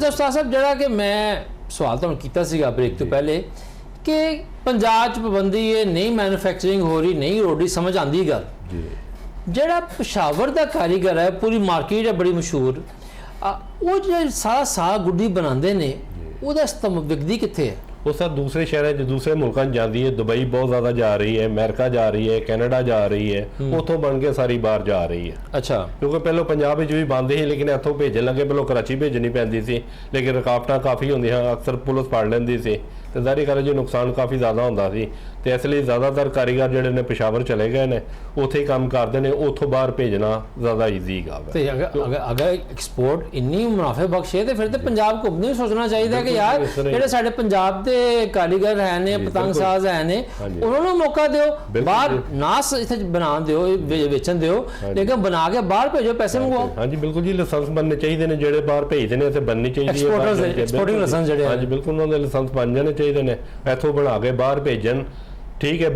अच्छा उस्ताद साहब जरा कि मैं सवाल तो किया सीगा ब्रेक तो पहले कि पंजाब च पाबंदी है नहीं मैन्युफैक्चरिंग हो रही नहीं हो रही समझ आती गल जरा पेशावर का कारीगर है पूरी मार्केट है बड़ी मशहूर वो जो सारा साग गुड्डी बनाते ने विकदी कित्थे है वो सर दूसरे शहर दूसरे मुल्कों जाती है दुबई बहुत ज़्यादा जा रही है अमेरिका जा रही है कैनेडा जा रही है उतों बन के सारी बाहर जा रही है अच्छा क्योंकि पहले पंजाब भी बंद ही लेकिन इतों भेजन लगे पहले कराची भेजनी पैंदी सी लेकिन रुकावटां काफ़ी होंदियां अक्सर पुलिस फड़ लैंदी सी तो जाहिर कर जो नुकसान काफ़ी ज़्यादा होंदा सी तो इसलिए ज़्यादातर कारीगर जिहड़े ने पेशावर चले गए ने उत्थे ही काम करते हैं उतों बाहर भेजना ज़्यादा ईजी है अगर एक्सपोर्ट इन्नी मुनाफे बख्श है तो फिर तो पंजाब को भी सोचना चाहिए कि यार जिहड़े साडे पंजाब दे कारीगर है ने पतंग साज है ने उन्होंने मौका दिओ बाहर नास इत्थे बना दिओ बेचन दिओ लेकिन बना के बाहर भेजो पैसे मंगवाओ हाँ जी बिल्कुल जी लाइसेंस बनने चाहिए ने जिहड़े बाहर भेजदे ने इत्थे बननी चाहिए एक्सपोर्टिंग लाइसेंस जिहड़े हाँ जी बिल्कुल उन्होंने लाइसेंस बन जाने चाहिए ने इत्थों बना के बाहर भेजन ठीक है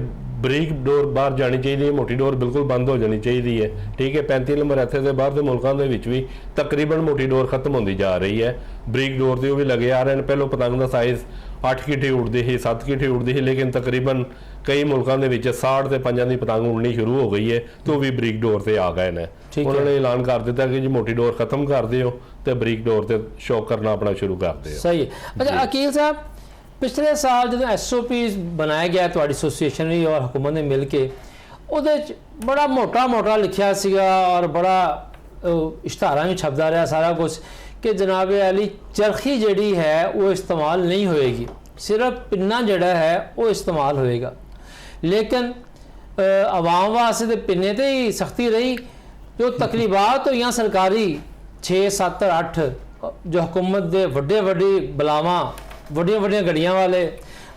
बरीक डोर बाहर जानी चाहिए मोटी डोर बिल्कुल बंद हो जानी चाहिए है ठीक है 35 नंबर इत्थे दे बाहर दे मुल्कां दे विच भी तकरीबन मोटी डोर खत्म होंदी जा रही है बरीक डोर दी भी लगे आ रहे हैं पहलों पतंग का साइज़ 8 गिट्ठी उड़ती ही 7 गिट्ठी उड़ती ही लेकिन तकरीबन कई मुल्कों के 60 से 5 की पतंग उड़नी शुरू हो गई है तो भी बरीक डोर से आ गए हैं उन्होंने ऐलान कर दिता कि जी मोटी डोर खत्म कर दिओ तो बरीक डोर से शौक करना अपना शुरू कर दिओ सही है अच्छा अकील साहब पिछले साल जो SOP बनाया गया थोड़ी एसोसीएशन भी और हुकूमत ने मिल के उहदे बड़ा मोटा मोटा लिखा सीगा और बड़ा इश्तहारां भी छपदा रहा सारा कुछ कि जनाब अली चरखी जड़ी है वो इस्तेमाल नहीं होएगी सिर्फ पिन्ना जड़ा है वो इस्तेमाल होएगा लेकिन आवाम वास्ते तो पिन्ने ते ही सख्ती रही जो तकरीबात होइयां सरकारी 6 7 8 जो हुकूमत दे वड्डे वड्डी बलावां वड्डियां वड्डियां गड्डियां वाले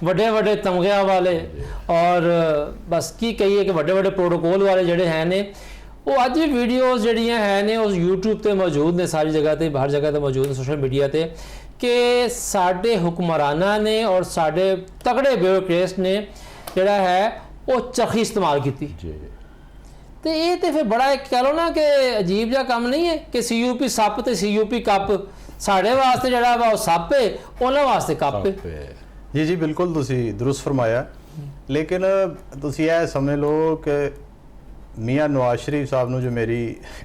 वड्डे वड्डे तमगियां वाले और बस की कहिए कि वड्डे वड्डे प्रोटोकॉल वाले जड़े हैं ने वो अज भी वीडियोज़ जड़ियां हैं ने उस यूट्यूब ते मौजूद ने सारी जगह ते हर जगह ते मौजूद ने सोशल मीडिया ते कि साडे हुक्मराना ने और साडे तगड़े ब्यूरोक्रेट्स ने जड़ा है वो चरखी इस्तेमाल की तो ये तो फिर बड़ा एक कह लो ना कि अजीब जिहा काम नहीं है कि CUP सप ते CUP कप साढ़े वास्ते जड़ा वा सप है उन्होंने वास्ते कप है जी जी बिल्कुल तुसी दुरुस्त फरमाया लेकिन तुसी यह समझ लो कि मियाँ नवाज शरीफ साहब ने जो मेरी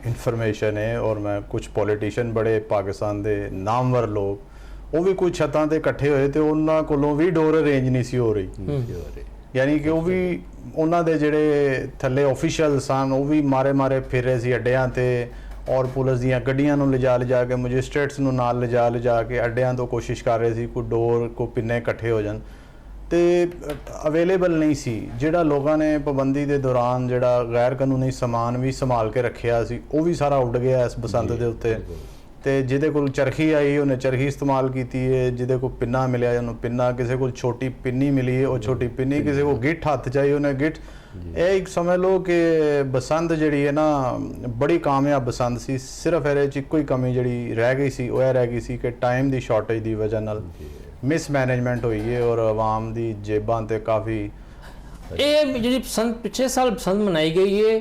इन्फॉर्मेशन है और मैं कुछ पॉलिटिशियन बड़े पाकिस्तान के नामवर लोग वो भी कुछ छत्तां ते इकट्ठे होए तो उन्होंने कोलों भी डोर अरेंज नहीं सी हो रही यानी कि वो भी उन्होंने जिहड़े थल्ले ऑफिशियल सन वो भी मारे मारे फिर रहे सी अड्डियां ते और पुलिस दी गड्डियां नूं लिजा के मजिस्ट्रेट्स नूं नाल लिजा के अड्डियां तो कोशिश कर रहे सी कोई डोर को पिन्ने इकट्ठे हो जान तो अवेलेबल नहीं सी जिहड़ा लोगों ने पाबंदी के दौरान जिहड़ा गैर कानूनी समान भी संभाल के रखिया सी वो भी सारा उड़ गया इस बसंत के उत्ते तो जिहदे कोल चरखी आई उन्हें चरखी इस्तेमाल की है जिहदे को पिन्ना मिलिया उन्होंने पिन्ना किसी को छोटी पिन्नी मिली है वो छोटी पिन्नी किसी को गिट्ठ हथ चाहिए उन्हें गिट्ठ एक समझ लो कि बसंत जी है ना बड़ी कामयाब बसंत सी सिर्फ ये इको ही कमी जी रह गई सी वो रह गई सी कि टाइम की शॉर्टेज की वजह नाल मिसमैनेजमेंट हुई है और आवाम की जेबां ते काफ़ी ये जी बसंत पिछले साल बसंत मनाई गई है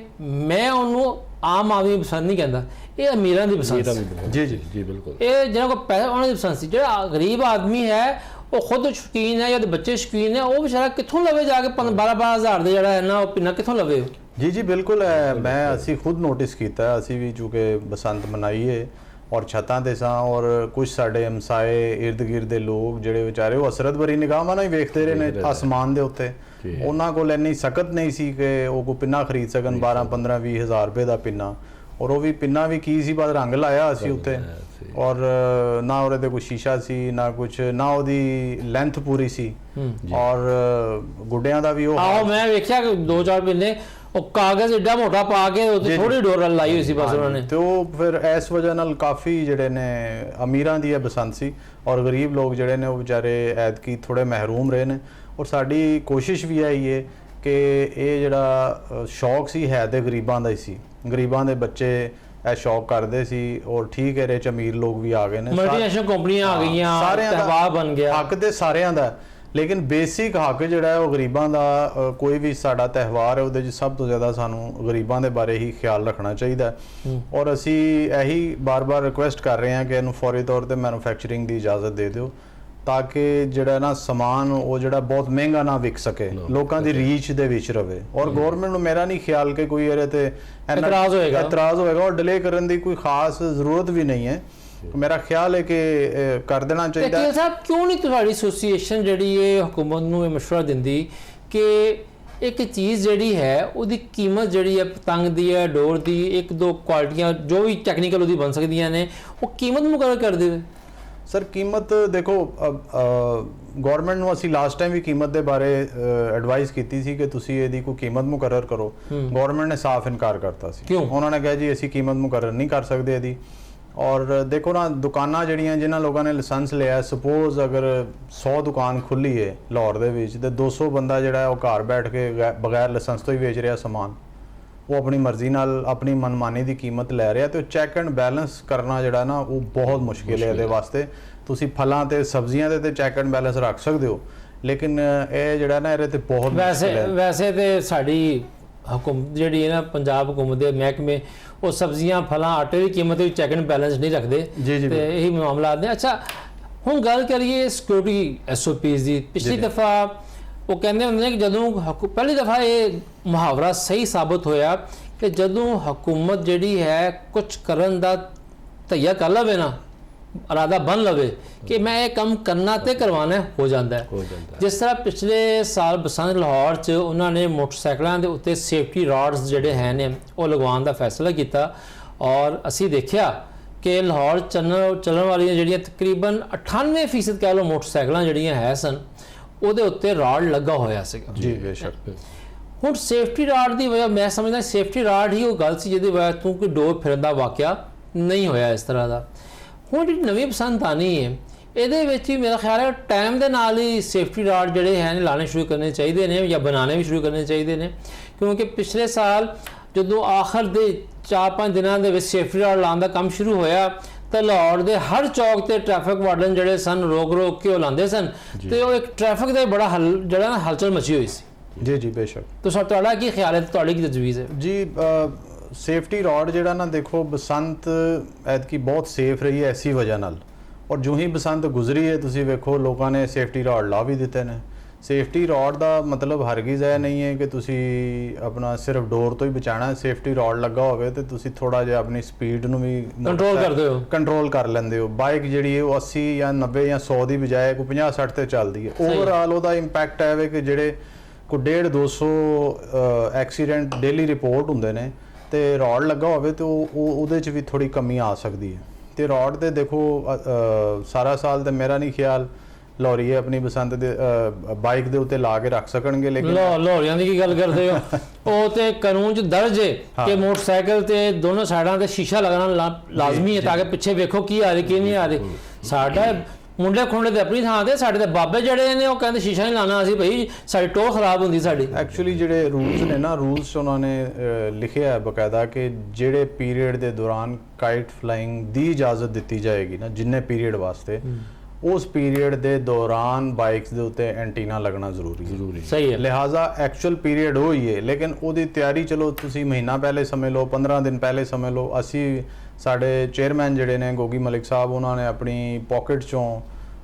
मैं उन्होंने आम आदमी बसंत नहीं कहता ये अमीरां दी बसंत जी जी जी बिल्कुल ये जिन्हों को पैसा उन्होंने बसंत सी जो गरीब आदमी है वो खुद शौकीन है या तो बच्चे शौकीन है वो बेचारा कितों लवे जाके 12-12 हज़ार का जड़ा है ना वो पिन्ना कितों लवे जी जी बिल्कुल है मैं असी खुद नोटिस किया असी भी चूँकि बसंत मनाई है और छत्तां ते सां और कुछ साडे हमसाए इर्द गिर्द दे लोग जिहड़े बेचारे वो असरत भरी निगाहां नाल ही वेखदे रहे ने आसमान दे उत्ते उन्हां कोल इन्नी सकत नहीं सी कि वो कोई पिन्ना खरीद सकन 12-15-20 हज़ार रुपए का पिन्ना और वो भी पिन्ना भी की सी बाद रंग लाया असी उत्ते और ना ਉਹਦੇ ਤੇ ਕੋਈ ਸ਼ੀਸ਼ਾ ਸੀ ਨਾ ਕੁਛ ਨਾ ਉਹਦੀ ਲੈਂਥ ਪੂਰੀ ਸੀ ਔਰ ਗੁੱਡਿਆਂ ਦਾ ਵੀ ਉਹ ਆਹੋ ਮੈਂ ਵੇਖਿਆ ਕਿ 2-4 ਮਹੀਨੇ ਉਹ ਕਾਗਜ਼ ਏਡਾ ਮੋਟਾ ਪਾ ਕੇ ਉੱਤੇ ਥੋੜੀ ਡੋਰ ਲਾਈ ਹੋਈ ਸੀ ਬਸ ਉਹਨਾਂ ਨੇ ਤੇ ਉਹ ਫਿਰ ਇਸ ਵਜ੍ਹਾ ਨਾਲ ਕਾਫੀ ਜਿਹੜੇ ਨੇ ਅਮੀਰਾਂ ਦੀ ਇਹ ਬਸੰਤ ਸੀ ਔਰ ਗਰੀਬ ਲੋਕ ਜਿਹੜੇ ਨੇ ਉਹ ਵਿਚਾਰੇ ਐਤਕੀ ਥੋੜੇ ਮਹਿਰੂਮ ਰਹੇ ਨੇ ਔਰ ਸਾਡੀ ਕੋਸ਼ਿਸ਼ ਵੀ ਆਈ ਹੈ ਕਿ ਇਹ ਜਿਹੜਾ ਸ਼ੌਕ ਸੀ ਹੈ ਤੇ ਗਰੀਬਾਂ ਦਾ ਹੀ ਸੀ ਗਰੀਬਾਂ ਦੇ ਬੱਚੇ ਇਹ ਸ਼ੌਕ ਕਰਦੇ ਸੀ ਔਰ ਠੀਕ ਹੈ ਰੇ ਚ ਅਮੀਰ ਲੋਕ ਵੀ ਆ ਗਏ ਨੇ ਮਲਟੀਨੈਸ਼ਨਲ ਕੰਪਨੀਆਂ ਆ ਗਈਆਂ ਤਹਿਵਾਰ ਬਣ ਗਿਆ ਹੱਕ ਤੇ ਸਾਰਿਆਂ ਦਾ ਲੇਕਿਨ ਬੇਸਿਕ ਹੱਕ ਜਿਹੜਾ ਹੈ ਉਹ ਗਰੀਬਾਂ ਦਾ ਕੋਈ ਵੀ ਸਾਡਾ ਤਿਉਹਾਰ ਹੈ ਉਹਦੇ 'ਚ ਸਭ ਤੋਂ ਜ਼ਿਆਦਾ ਸਾਨੂੰ ਗਰੀਬਾਂ ਦੇ ਬਾਰੇ ਹੀ ਖਿਆਲ ਰੱਖਣਾ ਚਾਹੀਦਾ ਔਰ ਅਸੀਂ ਇਹੀ ਬਾਰ-ਬਾਰ ਰਿਕੁਐਸਟ ਕਰ ਰਹੇ ਹਾਂ ਕਿ ਇਹਨੂੰ ਫੌਰੀ ਤੌਰ ਤੇ ਮੈਨੂਫੈਕਚਰਿੰਗ ਦੀ ਇਜਾਜ਼ਤ ਦੇ ਦਿਓ ਤਾਂ ਕਿ ਜਿਹੜਾ ਨਾ ਸਮਾਨ ਉਹ ਜਿਹੜਾ ਬਹੁਤ ਮਹਿੰਗਾ ਨਾ ਵਿਕ ਸਕੇ, ਲੋਕਾਂ ਦੀ ਰੀਚ ਦੇ ਵਿੱਚ ਰਵੇ। ਔਰ ਗਵਰਨਮੈਂਟ ਨੂੰ ਮੇਰਾ ਨਹੀਂ ਖਿਆਲ ਕਿ ਕੋਈ ਇਹਦੇ ਤੇ ਇਤਰਾਜ਼ ਹੋਏਗਾ ਔਰ ਡਿਲੇ ਕਰਨ ਦੀ ਕੋਈ ਖਾਸ ਜ਼ਰੂਰਤ ਵੀ ਨਹੀਂ ਹੈ। ਮੇਰਾ ਖਿਆਲ ਹੈ ਕਿ ਕਰ ਦੇਣਾ ਚਾਹੀਦਾ ਹੈ। ਸਾਹਿਬ ਕਿਉਂ ਨਹੀਂ ਤੁਹਾਡੀ ਐਸੋਸੀਏਸ਼ਨ ਜਿਹੜੀ ਹੈ ਹਕੂਮਤ ਨੂੰ ਇਹ ਮਸ਼ਵਰਾ ਦਿੰਦੀ ਕਿ ਇੱਕ ਚੀਜ਼ ਜਿਹੜੀ ਹੈ ਉਹਦੀ ਕੀਮਤ ਜਿਹੜੀ ਹੈ ਪਤੰਗ ਦੀ ਹੈ, ਡੋਰ ਦੀ, ਇੱਕ ਦੋ ਕੁਆਲਿਟੀਆਂ ਜੋ ਵੀ ਟੈਕਨੀਕਲ ਉਹਦੀ ਬਣ ਸਕਦੀਆਂ ਨੇ, ਉਹ ਕੀਮਤ ਮੁਕਰਰ ਕਰ ਦੇਵੇ? ਸਰ ਕੀਮਤ ਦੇਖੋ, ਗਵਰਨਮੈਂਟ ਨੂੰ ਅਸੀਂ ਲਾਸਟ ਟਾਈਮ ਵੀ ਕੀਮਤ ਦੇ ਬਾਰੇ ਐਡਵਾਈਸ ਕੀਤੀ ਸੀ ਕਿ ਤੁਸੀਂ ਇਹਦੀ ਕੋਈ ਕੀਮਤ ਮੁਕਰਰ ਕਰੋ। ਗਵਰਨਮੈਂਟ ਨੇ ਸਾਫ਼ ਇਨਕਾਰ ਕਰਤਾ ਸੀ। ਉਹਨਾਂ ਨੇ ਕਿਹਾ ਜੀ ਅਸੀਂ ਕੀਮਤ ਮੁਕਰਰ ਨਹੀਂ ਕਰ ਸਕਦੇ ਇਹਦੀ। ਔਰ ਦੇਖੋ ਨਾ, ਦੁਕਾਨਾਂ ਜਿਹੜੀਆਂ ਜਿਨ੍ਹਾਂ ਲੋਕਾਂ ਨੇ ਲਾਇਸੈਂਸ ਲਿਆ, ਸਪੋਜ਼ ਅਗਰ 100 ਦੁਕਾਨ ਖੁੱਲੀ ਹੈ ਲਾਹੌਰ ਦੇ ਵਿੱਚ ਤੇ 200 ਬੰਦਾ ਜਿਹੜਾ ਉਹ ਘਰ ਬੈਠ ਕੇ ਬਗੈਰ ਲਾਇਸੈਂਸ ਤੋਂ ਹੀ ਵੇਚ ਰਿਹਾ ਸਮਾਨ, ਉਹ ਆਪਣੀ ਮਰਜ਼ੀ ਨਾਲ ਆਪਣੀ ਮਨਮਾਨੀ ਦੀ ਕੀਮਤ ਲੈ ਰਿਹਾ ਤੇ ਉਹ ਚੈੱਕ ਐਂਡ ਬੈਲੈਂਸ ਕਰਨਾ ਜਿਹੜਾ ਨਾ ਉਹ ਬਹੁਤ ਮੁਸ਼ਕਿਲ ਹੈ। ਇਹਦੇ ਵਾਸਤੇ ਤੁਸੀਂ ਫਲਾਂ ਤੇ ਸਬਜ਼ੀਆਂ ਦੇ ਤੇ ਚੈੱਕ ਐਂਡ ਬੈਲੈਂਸ ਰੱਖ ਸਕਦੇ ਹੋ, ਲੇਕਿਨ ਇਹ ਜਿਹੜਾ ਨਾ ਇਹਦੇ ਤੇ ਬਹੁਤ ਮੁਸ਼ਕਿਲ ਹੈ। ਵੈਸੇ ਤੇ ਸਾਡੀ ਹਕੂਮਤ ਜਿਹੜੀ ਹੈ ਨਾ, ਪੰਜਾਬ ਹਕੂਮਤ ਦੇ ਮਹਿਕਮੇ, ਉਹ ਸਬਜ਼ੀਆਂ ਫਲਾਂ ਆਟੇ ਦੀ ਕੀਮਤ ਵਿੱਚ ਚੈੱਕ ਐਂਡ ਬੈਲੈਂਸ ਨਹੀਂ ਰੱਖਦੇ ਤੇ ਇਹੀ ਮਾਮਲਾਤ ਨੇ। ਅੱਛਾ, ਹੁਣ ਗੱਲ ਕਰੀਏ ਸਿਕਿਉਰਿਟੀ SOPs ਦੀ। ਪਿਛਲੀ ਦਫਾ ਉਹ ਕਹਿੰਦੇ ਹੁੰਦੇ ਨੇ ਕਿ ਜਦੋਂ ਪਹਿਲੀ ਦਫਾ ਇਹ ਮੁਹਾਵਰਾ ਸਹੀ ਸਾਬਤ ਹੋਇਆ ਕਿ ਜਦੋਂ ਹਕੂਮਤ ਜਿਹੜੀ ਹੈ ਕੁਝ ਕਰਨ ਦਾ ਤਈਆ ਕਰ ਲਵੇ ਨਾ, ਇਰਾਦਾ ਬਣ ਲਵੇ ਕਿ ਮੈਂ ਇਹ ਕੰਮ ਕਰਨਾ ਤੇ ਕਰਵਾਉਣਾ, ਹੋ ਜਾਂਦਾ ਹੈ। ਜਿਸ ਤਰ੍ਹਾਂ ਪਿਛਲੇ ਸਾਲ ਬਸੰਤ ਲਾਹੌਰ 'ਚ ਉਹਨਾਂ ਨੇ ਮੋਟਰਸਾਈਕਲਾਂ ਦੇ ਉੱਤੇ ਸੇਫਟੀ ਰਾਡਸ ਜਿਹੜੇ ਹੈ ਨੇ ਉਹ ਲਗਵਾਉਣ ਦਾ ਫੈਸਲਾ ਕੀਤਾ ਔਰ ਅਸੀਂ ਦੇਖਿਆ ਕਿ ਲਾਹੌਰ ਚੱਲਣ ਵਾਲੀਆਂ ਜਿਹੜੀਆਂ ਤਕਰੀਬਨ 98% ਕਹਿ ਲਓ ਮੋਟਰਸਾਈਕਲਾਂ ਜਿਹੜੀਆਂ ਹੈ ਸਨ, ਉਹਦੇ ਉੱਤੇ ਰਾਡ ਲੱਗਾ ਹੋਇਆ ਸੀਗਾ। ਜੀ ਬੇਸ਼ੱਕ। ਹੁਣ ਸੇਫਟੀ ਰਾਡ ਦੀ ਵਜ੍ਹਾ, ਮੈਂ ਸਮਝਦਾ ਸੇਫਟੀ ਰਾਡ ਹੀ ਉਹ ਗੱਲ ਸੀ ਜਿਹਦੀ ਵਜ੍ਹਾ ਤੋਂ ਕੋਈ ਡੋਰ ਫਿਰਨ ਦਾ ਵਾਕਿਆ ਨਹੀਂ ਹੋਇਆ ਇਸ ਤਰ੍ਹਾਂ ਦਾ। ਹੁਣ ਜਿਹੜੀ ਨਵੀਂ ਪਸੰਦ ਆਣੀ ਹੈ ਇਹਦੇ ਵਿੱਚ ਵੀ ਮੇਰਾ ਖਿਆਲ ਹੈ ਟਾਈਮ ਦੇ ਨਾਲ ਹੀ ਸੇਫਟੀ ਰਾਡ ਜਿਹੜੇ ਹਨ ਲਾਣੇ ਸ਼ੁਰੂ ਕਰਨੇ ਚਾਹੀਦੇ ਨੇ ਜਾਂ ਬਣਾਉਣੇ ਵੀ ਸ਼ੁਰੂ ਕਰਨੇ ਚਾਹੀਦੇ ਨੇ, ਕਿਉਂਕਿ ਪਿਛਲੇ ਸਾਲ ਜਦੋਂ ਆਖਰ ਦੇ 4-5 ਦਿਨਾਂ ਦੇ ਵਿੱਚ ਸੇਫਟੀ ਰਾਡ ਲਾਉਣ ਦਾ ਕੰਮ ਸ਼ੁਰੂ ਹੋਇਆ ਤਾਂ ਲਾਹੌਰ ਦੇ ਹਰ ਚੌਕ ਤੇ ਟ੍ਰੈਫਿਕ ਵਾਰਡਨ ਜਿਹੜੇ ਸਨ ਰੋਕ ਕੇ ਉਹ ਲਾਉਂਦੇ ਸਨ ਤੇ ਉਹ ਇੱਕ ਟ੍ਰੈਫਿਕ ਦਾ ਬੜਾ ਜਿਹੜਾ ਨਾ ਹਲਚਲ ਮਚੀ ਹੋਈ ਸੀ। ਜੀ ਬੇਸ਼ੱਕ। ਤਾਂ ਤੁਹਾਡਾ ਕੀ ਖਿਆਲ ਹੈ, ਤੁਹਾਡੀ ਕੀ ਤਜਵੀਜ਼ ਹੈ? ਜੀ ਸੇਫਟੀ ਰਾਡ ਜਿਹੜਾ ਨਾ, ਦੇਖੋ ਬਸੰਤ ਐਤਕੀ ਬਹੁਤ ਸੇਫ ਰਹੀ ਹੈ ਐਸੀ ਵਜ੍ਹਾ ਨਾਲ, ਔਰ ਜੋ ਹੀ ਬਸੰਤ ਗੁਜ਼ਰੀ ਹੈ ਤੁਸੀਂ ਵੇਖੋ ਲੋਕਾਂ ਨੇ ਸੇਫਟੀ ਰਾਡ ਲਾ ਵੀ ਦਿੱਤੇ ਨੇ। ਸੇਫਟੀ ਰਾਡ ਦਾ ਮਤਲਬ ਹਰਗਿਜ਼ ਇਹ ਨਹੀਂ ਹੈ ਕਿ ਤੁਸੀਂ ਆਪਣਾ ਸਿਰਫ ਡੋਰ ਤੋਂ ਹੀ ਬਚਾਣਾ। ਸੇਫਟੀ ਰਾਡ ਲੱਗਾ ਹੋਵੇ ਤੇ ਤੁਸੀਂ ਥੋੜਾ ਜਿਹਾ ਆਪਣੀ ਸਪੀਡ ਨੂੰ ਵੀ ਕੰਟਰੋਲ ਕਰ ਲੈਂਦੇ ਹੋ। ਬਾਈਕ ਜਿਹੜੀ ਹੈ ਉਹ 80 ਜਾਂ 90 ਜਾਂ 100 ਦੀ ਬਜਾਏ ਕੋਈ 50-60 ਤੇ ਚੱਲਦੀ ਹੈ। ਓਵਰਆਲ ਉਹਦਾ ਇੰਪੈਕਟ ਹੈ ਕਿ ਜਿਹੜੇ ਕੋਈ 150-200 ਐਕਸੀਡੈਂਟ ਡੇਲੀ ਰਿਪੋਰਟ ਹੁੰਦੇ ਨੇ ਤੇ ਰਾਡ ਲੱਗਾ ਹੋਵੇ ਤੇ ਉਹਦੇ 'ਚ ਵੀ ਥੋੜੀ ਕਮੀ ਆ ਸਕਦੀ ਹੈ। ਤੇ ਰਾਡ ਤੇ ਦੇਖੋ ਸਾਰਾ ਸਾਲ ਤੇ ਮੇਰਾ ਨਹੀਂ ਖਿਆਲ ਲੋਰੀਏ ਆਪਣੀ ਬਸੰਤ ਦੇ ਬਾਈਕ ਦੇ ਉੱਤੇ ਲਾ ਕੇ ਰੱਖ ਸਕਣਗੇ, ਲੇਕਿਨ ਲੋਰੀਆਂ ਦੀ ਕੀ ਗੱਲ ਕਰਦੇ ਹੋ? ਉਹ ਤੇ ਕਾਨੂੰਨ 'ਚ ਦਰਜ ਹੈ ਕਿ ਮੋਟਰਸਾਈਕਲ ਤੇ ਦੋਨੋਂ ਸਾਈਡਾਂ ਤੇ ਸ਼ੀਸ਼ਾ ਲਗਾਉਣਾ ਲਾਜ਼ਮੀ ਹੈ ਤਾਂ ਕਿ ਪਿੱਛੇ ਵੇਖੋ ਕੀ ਆ ਰਹੀ ਕੀ ਨਹੀਂ ਆ ਰਹੀ। ਸਾਡਾ ਮੁੰਡੇ ਖੁੰਡੇ ਤੇ ਆਪਣੀ ਥਾਂ ਤੇ, ਸਾਡੇ ਤੇ ਬਾਬੇ ਜਿਹੜੇ ਨੇ ਉਹ ਕਹਿੰਦੇ ਸ਼ੀਸ਼ਾ ਨਹੀਂ ਲਾਣਾ ਅਸੀਂ, ਭਾਈ ਸਾਡੀ ਟੋਹ ਖਰਾਬ ਹੁੰਦੀ ਸਾਡੀ। ਐਕਚੁਅਲੀ ਜਿਹੜੇ ਰੂਲਸ ਨੇ ਨਾ, ਰੂਲਸ 'ਚ ਉਹਨਾਂ ਨੇ ਲਿਖਿਆ ਹੈ ਬਕਾਇਦਾ ਕਿ ਜਿਹੜੇ ਪੀਰੀਅਡ ਦੇ ਦੌਰਾਨ ਕਾਈਟ ਫਲਾਈਂਗ ਦੀ ਇਜਾਜ਼ਤ ਦਿੱਤੀ ਜਾਏਗੀ ਨਾ, ਜਿੰਨੇ ਪੀਰੀਅਡ ਵਾਸਤੇ, ਉਸ ਪੀਰੀਅਡ ਦੇ ਦੌਰਾਨ ਬਾਈਕਸ ਦੇ ਉੱਤੇ ਐਂਟੀਨਾ ਲੱਗਣਾ ਜ਼ਰੂਰੀ ਸਹੀ ਹੈ। ਲਿਹਾਜ਼ਾ ਐਕਚੁਅਲ ਪੀਰੀਅਡ ਉਹ ਹੀ ਹੈ, ਲੇਕਿਨ ਉਹਦੀ ਤਿਆਰੀ ਚਲੋ ਤੁਸੀਂ ਮਹੀਨਾ ਪਹਿਲੇ ਸਮਝ ਲਓ, 15 ਦਿਨ ਪਹਿਲੇ ਸਮਝ ਲਓ। ਅਸੀਂ ਸਾਡੇ ਚੇਅਰਮੈਨ ਜਿਹੜੇ ਨੇ ਗੋਗੀ ਮਲਿਕ ਸਾਹਿਬ, ਉਹਨਾਂ ਨੇ ਆਪਣੀ ਪਾਕਟ 'ਚੋਂ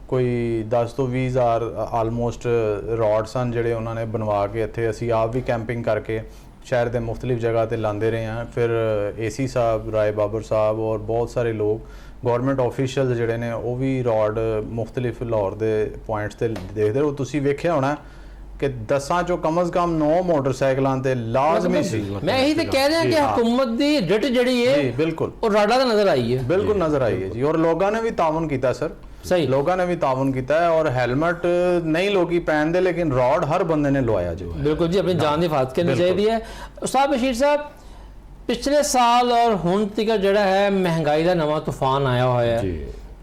ਕੋਈ 10 ਤੋਂ 20 ਹਜ਼ਾਰ ਆਲਮੋਸਟ ਰੋਡ ਸਨ ਜਿਹੜੇ ਉਹਨਾਂ ਨੇ ਬਣਵਾ ਕੇ ਇੱਥੇ ਅਸੀਂ ਆਪ ਵੀ ਕੈਂਪਿੰਗ ਕਰਕੇ ਸ਼ਹਿਰ ਦੇ ਮੁxtਲਿਫ ਜਗ੍ਹਾ ਤੇ ਲਾਉਂਦੇ ਰਹੇ ਹਾਂ। ਫਿਰ AC ਸਾਹਿਬ, ਰਾਏ ਬਾਬਰ ਸਾਹਿਬ ਔਰ ਬਹੁਤ ਸਾਰੇ ਲੋਕ ਗਵਰਨਮੈਂਟ ਆਫੀਸ਼ੀਅਲ ਜਿਹੜੇ ਨੇ ਉਹ ਵੀ ਰੋਡ ਮੁxtਲਿਫ ਲਾਹੌਰ ਦੇ ਪੁਆਇੰਟਸ ਤੇ ਦੇਖਦੇ ਹੋ। ਤੁਸੀਂ ਵੇਖਿਆ ਹੋਣਾ ਕਿ 10 ਚੋਂ ਕਮ ਸੇ ਕਮ 9 ਮੋਟਰਸਾਈਕਲਾਂ ਤੇ ਲਾਜ਼ਮੀ ਸੀ। ਮੈਂ ਇਹੀ ਤੇ ਕਹਿ ਰਿਹਾ ਕਿ ਹਕੂਮਤ ਦੀ ਰਿਟ ਜਿਹੜੀ ਹੈ ਜੀ ਬਿਲਕੁਲ ਉਹ ਰਾਡਾ ਦਾ ਨਜ਼ਰ ਆਈ ਹੈ, ਬਿਲਕੁਲ ਨਜ਼ਰ ਆਈ ਹੈ ਜੀ। ਔਰ ਲੋਕਾਂ ਨੇ ਵੀ ਤਾਵਨ ਕੀਤਾ ਸਰ, ਸਹੀ ਲੋਕਾਂ ਨੇ ਵੀ ਤਾਵਨ ਕੀਤਾ ਹੈ। ਔਰ ਹੈਲਮਟ ਨਹੀਂ ਲੋਕੀ ਪਹਿਨਦੇ, ਲੇਕਿਨ ਰੋਡ ਹਰ ਬੰਦੇ ਨੇ ਲਵਾਇਆ ਜੀ। ਬਿਲਕੁਲ ਜੀ, ਆਪਣੀ ਜਾਨ ਦੀ ਹਿਫਾਜ਼ਤ ਕਰਨੀ ਚਾਹੀਦੀ ਹੈ। ਉਸਤਾਦ ਬਸ਼ੀਰ ਸਾਹਿਬ, ਪਿਛਲੇ ਸਾਲ ਔਰ ਹੁਣ ਤੱਕ ਜਿਹੜਾ ਹੈ ਮਹਿੰਗਾਈ ਦਾ ਨਵਾਂ ਤੂਫਾਨ ਆਇਆ ਹੋਇਆ ਹੈ।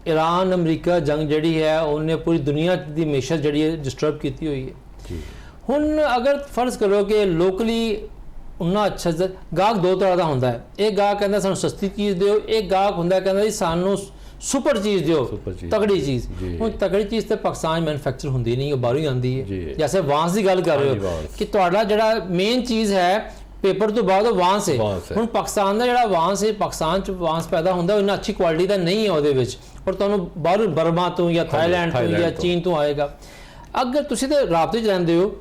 ਈਰਾਨ ਅਮਰੀਕਾ ਜੰਗ ਜਿਹੜੀ ਹੈ ਉਹਨੇ ਪੂਰੀ ਦੁਨੀਆ ਦੀ ਮੈਸ਼ਤ ਜਿਹੜੀ ਹੈ ਡਿਸਟਰਬ ਕੀਤੀ ਹੋਈ ਹੈ। ਹੁਣ ਅਗਰ ਫਰਜ਼ ਕਰੋ ਕਿ ਲੋਕਲੀ ਉਨਾ ਅੱਛਾ ਗਾਹਕ ਦੋ ਤਰ੍ਹਾਂ ਦਾ ਹੁੰਦਾ ਹੈ। ਇਹ ਗਾਹਕ ਕਹਿੰਦਾ ਸਾਨੂੰ ਸਸਤੀ ਚੀਜ਼ ਦਿਓ, ਇਹ ਗਾਹਕ ਹੁੰਦਾ ਕਹਿੰਦਾ ਜੀ ਸਾਨੂੰ ਸੁਪਰ ਚੀਜ਼ ਦਿਓ, ਸੁਪਰ ਚੀਜ਼। ਤਗੜੀ ਚੀਜ਼। ਜੀ। ਹੁਣ ਤਗੜੀ ਚੀਜ਼ ਤੇ ਪਾਕਿਸਤਾਨ ਮੈਨੂਫੈਕਚਰ ਹੁੰਦੀ ਨਹੀਂ, ਉਹ ਬਾਹਰੋਂ ਹੀ ਆਉਂਦੀ ਜੀ। ਹੈ। ਜੈਸੇ ਵਾਂਸ ਦੀ ਗੱਲ ਕਰ ਰਹੇ ਹਾਂਜੀ, ਹੋ ਵਾਂਸ। ਕਿ ਤੁਹਾਡਾ ਜਿਹੜਾ ਮੇਨ ਚੀਜ਼ ਹੈ ਪੇਪਰ ਤੋਂ ਬਾਅਦ ਉਹ ਵਾਂਸ ਵਾਂਸ ਹੈ। ਹੈ। ਹੁਣ ਪਾਕਿਸਤਾਨ ਦਾ ਜਿਹੜਾ ਵਾਂਸ ਹੈ, ਪਾਕਿਸਤਾਨ ਚ ਵਾਂਸ ਪੈਦਾ ਹੁੰਦਾ ਉਹ ਇੰਨਾ ਅੱਛੀ ਕੁਆਲਿਟੀ ਦਾ ਨਹੀਂ ਹੈ ਉਹਦੇ ਵਿੱਚ, ਔਰ ਤੁਹਾਨੂੰ ਬਾਹਰੋਂ ਬਰਮਾ ਤੋਂ ਜਾਂ ਥਾਈਲੈਂਡ ਤੋਂ ਜਾਂ ਚੀਨ ਤੋਂ ਆਏਗਾ। ਅਗਰ ਤੁਸੀਂ ਤੇ ਰਾਬਤੇ 'ਚ ਰਹਿੰਦੇ ਹੋ,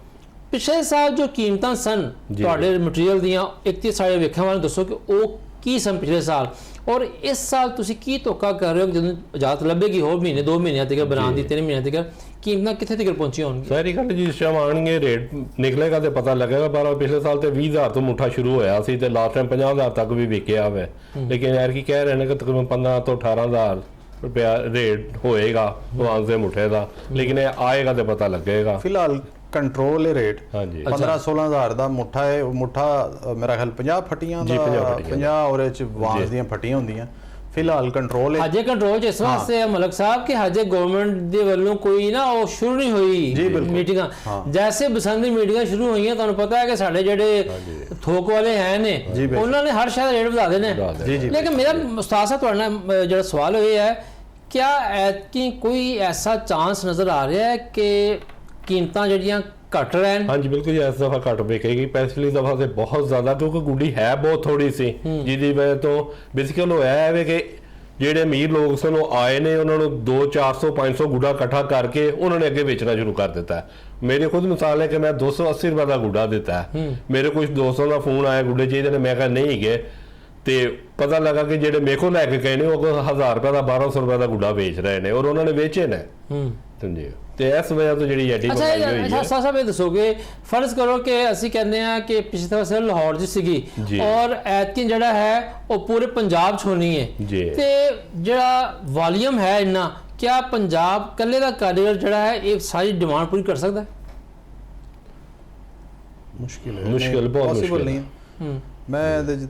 ਪਿਛਲੇ ਸਾਲ ਜੋ ਕੀਮਤਾਂ ਸਨ ਤੁਹਾਡੇ ਮਟੀਰੀਅਲ ਦੀਆਂ, ਇੱਕ ਤੇ ਸਾਡੇ ਵੇਖਣ ਵਾਲੇ ਦੱਸੋ ਕਿ ਉਹ ਕੀ ਸਨ ਪਿਛਲੇ ਸਾਲ, ਔਰ ਇਸ ਸਾਲ ਤੁਸੀਂ ਕੀ ਧੋਖਾ ਕਰ ਰਹੇ ਹੋ ਜਦੋਂ ਇਜਾਜ਼ਤ ਲੱਭੇਗੀ ਹੋਰ ਮਹੀਨੇ 2 ਮਹੀਨਿਆਂ ਤੱਕ ਬਣਾਉਣ ਦੀ, 3 ਮਹੀਨਿਆਂ ਤੱਕ ਕੀਮਤਾਂ ਕਿੱਥੇ ਤੱਕ ਪਹੁੰਚੀਆਂ ਹੋਣਗੀਆਂ? ਸਾਰੀ ਗੱਲ ਜਿਸ ਟਾਈਮ ਆਉਣਗੇ ਰੇਟ ਨਿਕਲੇਗਾ ਤੇ ਪਤਾ ਲੱਗੇਗਾ। ਪਰ ਪਿਛਲੇ ਸਾਲ ਤੇ 20,000 ਤੋਂ ਮੁੱਠਾ ਸ਼ੁਰੂ ਹੋਇਆ ਸੀ ਤੇ ਲਾਸਟ ਟਾਈਮ 50,000 ਤੱਕ ਵੀ ਵਿਕਿਆ ਹੋਵੇ। ਲੇਕਿਨ ਯਾਰ ਕੀ ਕਹਿ ਰਹੇ ਨੇ ਕਿ ਤਕਰੀਬਨ 15 ਤੋਂ 18,000 ਰੁਪਇਆ ਰੇਟ ਹੋਏਗਾ ਵਾਂਸ ਦੇ ਮੁੱਠੇ ਦਾ, ਲੇਕਿਨ ਇਹ ਆਏਗਾ ਤੇ ਪਤਾ ਲੱਗੇਗਾ। ਫਿਲਹਾਲ ਕੰਟਰੋਲ ਹੈ ਰੇਟ। ਹਾਂਜੀ। 15-16 ਹਜ਼ਾਰ ਦਾ ਮੁੱਠਾ ਹੈ। ਉਹ ਮੁੱਠਾ ਮੇਰਾ ਖਿਆਲ 50 ਫੱਟੀਆਂ ਜੀ, ਦਾ, 50 ਫੱਟੀਆਂ 50 ਉਹਦੇ ਚ ਵਾਂਸ ਦੀਆਂ ਫੱਟੀਆਂ ਹੁੰਦੀਆਂ। ਫਿਲਹਾਲ ਕੰਟਰੋਲ ਹੈ। ਹਜੇ ਕੰਟਰੋਲ 'ਚ ਇਸ ਵਾਸਤੇ ਹੈ ਮਲਕ ਸਾਹਿਬ ਕਿ ਹਜੇ ਗਵਰਨਮੈਂਟ ਦੇ ਵੱਲੋਂ ਕੋਈ ਨਾ ਉਹ ਸ਼ੁਰੂ ਨਹੀਂ ਹੋਈ ਮੀਟਿੰਗਾਂ। ਜੈਸੇ ਬਸੰਤ ਦੀ ਮੀਟਿੰਗਾਂ ਸ਼ੁਰੂ ਹੋਈਆਂ, ਤੁਹਾਨੂੰ ਪਤਾ ਹੈ ਕਿ ਸਾਡੇ ਜਿਹੜੇ ਥੋਕ ਵਾਲੇ ਹੈ ਨੇ ਉਹਨਾਂ ਨੇ ਹਰ ਸ਼ਾਇਦ ਰੇਟ ਵਧਾ ਦੇਣੇ। ਲੇਕਿਨ ਮੇਰਾ ਉਸਤਾਦ ਸਾਹਿਬ ਤੁਹਾਡੇ ਨਾਲ ਜਿਹੜਾ ਸਵਾਲ ਇਹ ਹੈ, क्या ऐतकी कोई ऐसा चांस नज़र आ रहा है कि कीमतां ਜਿਹੜੀਆਂ ਘਟ ਰਹਿਣ? ਹਾਂਜੀ ਬਿਲਕੁਲ ਜੀ, ਇਸ ਦਫਾ ਘਟ ਵਿਕੇਗੀ। ਪਿਛਲੀ ਦਫਾ ਤੇ ਬਹੁਤ ਜ਼ਿਆਦਾ, ਕਿਉਂਕਿ ਗੁੱਡੀ ਹੈ ਬਹੁਤ ਥੋੜੀ ਸੀ, ਜਿਹਦੀ ਵਜ੍ਹਾ ਤੋਂ ਬੇਸਿਕਲ ਹੋਇਆ ਹੈ ਕਿ ਜਿਹੜੇ ਅਮੀਰ ਲੋਕ ਸਨ ਉਹ ਆਏ ਨੇ, ਉਹਨਾਂ ਨੂੰ 200-400-500 ਗੁੱਡਾ ਇਕੱਠਾ ਕਰਕੇ ਉਹਨਾਂ ਨੇ ਅੱਗੇ ਵੇਚਣਾ ਸ਼ੁਰੂ ਕਰ ਦਿੱਤਾ। ਮੇਰੇ ਖੁਦ ਮਿਸਾਲ ਹੈ ਕਿ ਮੈਂ 280 ਰੁਪਏ ਦਾ ਗੁੱਡਾ ਦਿੱਤਾ। ਮੇਰੇ ਕੁਝ ਦੋਸਤਾਂ ਦਾ ਫੋਨ ਆਇਆ ਗੁੱਡੇ ਚਾਹੀਦੇ ਨੇ, ਮੈਂ ਕਿਹਾ ਨਹੀਂ ਗਏ, ਤੇ ਪਤਾ ਲੱਗਾ ਕਿ ਜਿਹੜੇ ਮੇਰੇ ਕੋਲ ਲੈ ਕੇ ਗਏ ਨੇ ਉਹ 1000 ਰੁਪਏ ਦਾ 1200 ਰੁਪਏ ਦਾ ਗੁੱਡਾ ਵੇਚ ਰਹੇ ਨੇ, ਔਰ ਉਹਨਾਂ ਨੇ ਵੇਚੇ ਨੇ। ਸਮਝੇ? ਤੇ ਇਸ ਵਜ੍ਹਾ ਤੋਂ ਜਿਹੜੀ ਐਡੀ ਮਹਿੰਗਾਈ ਹੋਈ ਹੈ। ਅੱਛਾ ਸਾਹਿਬ ਇਹ ਦੱਸੋਗੇ, ਫਰਜ਼ ਕਰੋ ਕਿ ਅਸੀਂ ਕਹਿੰਦੇ ਆ ਕਿ ਪਿਛਲੇ ਪਾਸੇ ਲਾਹੌਰ 'ਚ ਸੀਗੀ ਔਰ ਐਤਕੀ ਜਿਹੜਾ ਹੈ ਉਹ ਪੂਰੇ ਪੰਜਾਬ 'ਚ ਹੋਣੀ ਹੈ, ਤੇ ਜਿਹੜਾ ਵਾਲੀਅਮ ਹੈ ਇੰਨਾ, ਕਿਆ ਪੰਜਾਬ ਕੱਲੇ ਦਾ ਕਾਰੀਗਰ ਜਿਹੜਾ ਹੈ ਇਹ ਸਾਰੀ ਡਿਮਾਂਡ ਪੂਰੀ ਕਰ ਸਕਦਾ ਹੈ? ਮੁਸ਼ਕਿਲ ਬਹੁਤ ਪੋਸੀਬਲ ਨਹੀਂ ਹੈ। ਮੈਂ ਇਹਦੇ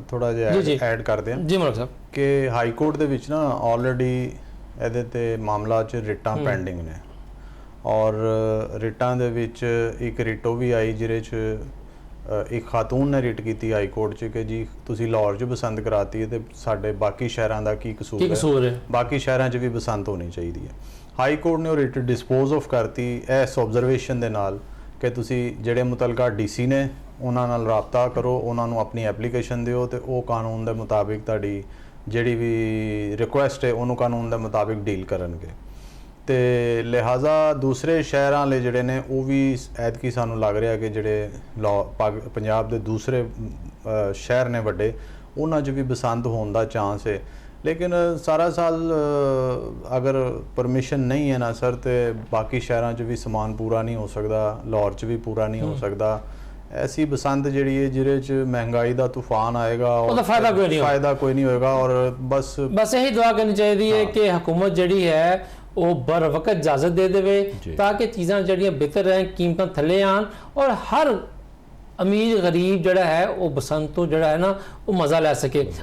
ਥੋੜਾ ਜਿਹਾ ਐਡ ਕਰ ਦਿਆਂ ਜੀ ਮਲਕ ਸਾਹਿਬ ਕਿ ਹਾਈ ਕੋਰਟ ਦੇ ਵਿੱਚ ਨਾ ਆਲਰੇਡੀ ਇਹਦੇ ਤੇ ਮਾਮਲਾ 'ਚ ਰਿਟਾਂ ਪੈਂਡਿੰਗ ਨੇ, ਔਰ ਰਿਟਾਂ ਦੇ ਵਿੱਚ ਇੱਕ ਰਿਟ ਉਹ ਵੀ ਆਈ ਜਿਹਦੇ 'ਚ ਇੱਕ ਖਾਤੂਨ ਨੇ ਰਿਟ ਕੀਤੀ ਹਾਈ ਕੋਰਟ 'ਚ ਕਿ ਜੀ ਤੁਸੀਂ ਲਾਹੌਰ 'ਚ ਬਸੰਤ ਕਰਾਤੀ ਹੈ ਤੇ ਸਾਡੇ ਬਾਕੀ ਸ਼ਹਿਰਾਂ ਦਾ ਕੀ ਕਸੂਰ ਹੈ, ਬਾਕੀ ਸ਼ਹਿਰਾਂ 'ਚ ਵੀ ਬਸੰਤ ਹੋਣੀ ਚਾਹੀਦੀ ਹੈ। ਹਾਈ ਕੋਰਟ ਨੇ ਉਹ ਰਿਟ ਡਿਸਪੋਜ਼ ਆਫ ਕਰਤੀ ਇਸ ਆਬਜ਼ਰਵੇਸ਼ਨ ਦੇ ਨਾਲ ਕਿ ਤੁਸੀਂ ਜਿਹੜੇ ਮੁਤਲਕਾ ਡੀਸੀ ਨੇ ਉਹਨਾਂ ਨਾਲ ਰਾਬਤਾ ਕਰੋ, ਉਹਨਾਂ ਨੂੰ ਆਪਣੀ ਐਪਲੀਕੇਸ਼ਨ ਦਿਓ ਤੇ ਉਹ ਕਾਨੂੰਨ ਦੇ ਮੁਤਾਬਿਕ ਤੁਹਾਡੀ ਜਿਹੜੀ ਵੀ ਰਿਕੁਐਸਟ ਹੈ ਉਹਨੂੰ ਕਾਨੂੰਨ ਦੇ ਮੁਤਾਬਿਕ ਡੀਲ ਕਰਨਗੇ। ਤੇ ਲਿਹਾਜ਼ਾ ਦੂਸਰੇ ਸ਼ਹਿਰਾਂ ਵਾਲੇ ਜਿਹੜੇ ਨੇ ਉਹ ਵੀ ਐਤਕੀ ਸਾਨੂੰ ਲੱਗ ਰਿਹਾ ਕਿ ਜਿਹੜੇ ਪੰਜਾਬ ਦੇ ਦੂਸਰੇ ਸ਼ਹਿਰ ਨੇ ਵੱਡੇ, ਉਹਨਾਂ 'ਚ ਵੀ ਬਸੰਤ ਹੋਣ ਦਾ ਚਾਂਸ ਹੈ। ਲੇਕਿਨ ਸਾਰਾ ਸਾਲ ਅਗਰ ਪਰਮਿਸ਼ਨ ਨਹੀਂ ਹੈ ਨਾ ਸਰ, ਤੇ ਬਾਕੀ ਸ਼ਹਿਰਾਂ 'ਚ ਵੀ ਸਮਾਨ ਪੂਰਾ ਨਹੀਂ ਹੋ ਸਕਦਾ, ਲਾਹੌਰ 'ਚ ਵੀ ਪੂਰਾ ਨਹੀਂ ਹੋ ਸਕਦਾ। ਐਸੀ ਬਸੰਤ ਜਿਹੜੀ ਹੈ ਜਿਹਦੇ 'ਚ ਮਹਿੰਗਾਈ ਦਾ ਤੂਫਾਨ ਆਏਗਾ, ਉਹਦਾ ਫਾਇਦਾ ਕੋਈ ਨਹੀਂ ਹੋਏਗਾ। ਔਰ ਬਸ ਇਹੀ ਦੁਆ ਕਰਨੀ ਚਾਹੀਦੀ ਹੈ ਕਿ ਹਕੂਮਤ ਜਿਹੜੀ ਹੈ ਉਹ बर वक्त इजाज़त दे देवे ताकि चीज़ां जड़ियां बेहतर रहें, कीमतां थले आन और हर अमीर गरीब जड़ा है वो बसंत तो जड़ा है ना वो मज़ा लै सके।